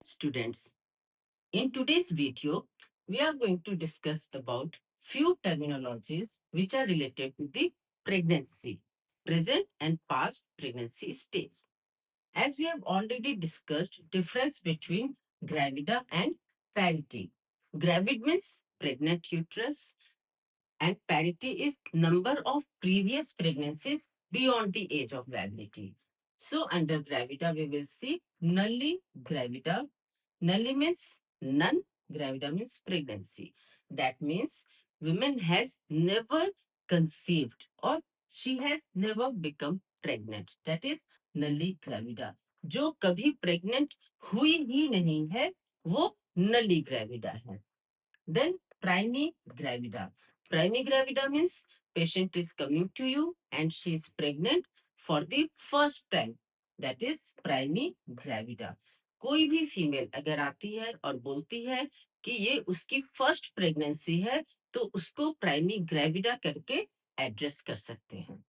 Students, in today's video, we are going to discuss about few terminologies which are related to the pregnancy, present and past pregnancy stage. As we have already discussed difference between gravida and parity. Gravid means pregnant uterus and parity is number of previous pregnancies beyond the age of validity. So under gravida we will see nulli gravida. Nulli means none, gravida means pregnancy. That means woman has never conceived or she has never become pregnant. That is nulli gravida. जो कभी pregnant हुई ही नहीं है वो नली gravida है. Then primigravida. Primigravida means patient is coming to you and she is pregnant for the first time. That is primigravida. कोई भी फीमेल अगर आती है और बोलती है कि ये उसकी फर्स्ट प्रेगनेंसी है तो उसको प्राइमी ग्रेविडा करके एड्रेस कर सकते हैं.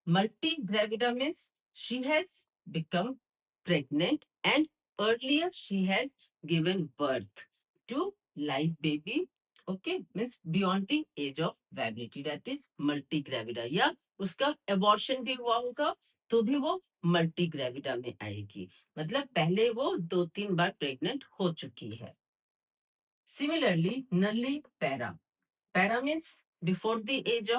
Multigravida means she has become pregnant and earlier she has given birth to live baby. Okay, means beyond the age of validity. That is multigravida. या उसका abortion भी हुआ होगा तो भी वो multigravida में आएगी. मतलब पहले वो 2-3 बार प्रेग्नेंट हो चुकी है. Similarly, nullipara. Para means uh, before the age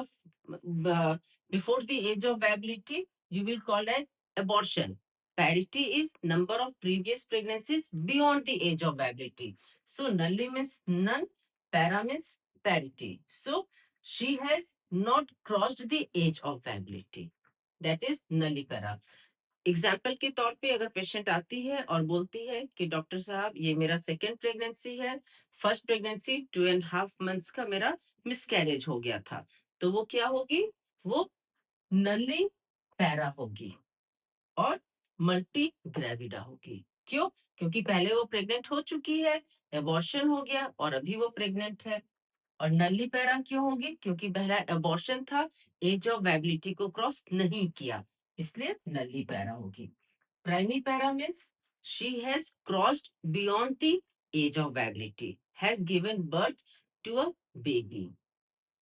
of viability, you will call it abortion. Parity is number of previous pregnancies beyond the age of viability. So nulli means none, para means parity. So she has not crossed the age of viability. That is nullipara. Example के तौर पे अगर patient आती है और बोलती है कि डॉक्टर साहब ये मेरा सेकेंड प्रेगनेंसी है, फर्स्ट प्रेगनेंसी 2.5 मंथ्स का मेरा मिसकैरेज हो गया था, तो वो क्या होगी? वो नली पैरा होगी और मल्टी ग्रेविडा होगी. क्यों? क्योंकि पहले वो प्रेग्नेंट हो चुकी है, एबॉर्शन हो गया और अभी वो प्रेग्नेंट है. और नली पैरा क्यों होगी? क्योंकि पहला एबॉर्शन था, एज ऑफ वाइबिलिटी को क्रॉस नहीं किया, इसलिए नली पैरा होगी. Primipara means she has crossed beyond the age of viability, has given birth to a baby.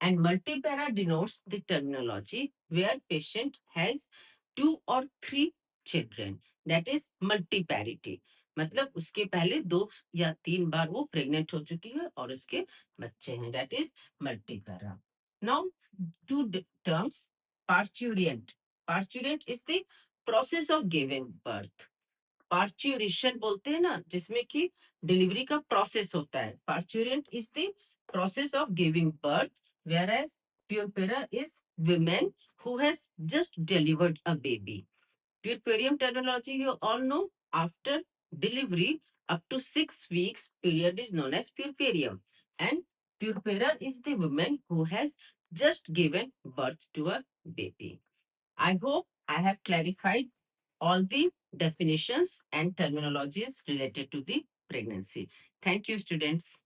And multipara denotes the terminology where patient has 2 or 3 children. That is multiparity. मतलब उसके पहले 2 या 3 बार वो प्रेग्नेंट हो चुकी है और उसके बच्चे हैं. That is multipara. Now, two terms. Parturient. Parturient is the process of giving birth. Parturition बोलते हैं ना, जिसमें कि डिलीवरी का प्रोसेस होता है. Parturient is the process of giving birth, whereas puerpera is women who has just delivered a baby. Puerperium terminology you all know. After delivery up to 6 weeks period is known as puerperium, and puerpera is the woman who has just given birth to a baby. I hope I have clarified all the definitions and terminologies related to the pregnancy. Thank you, students.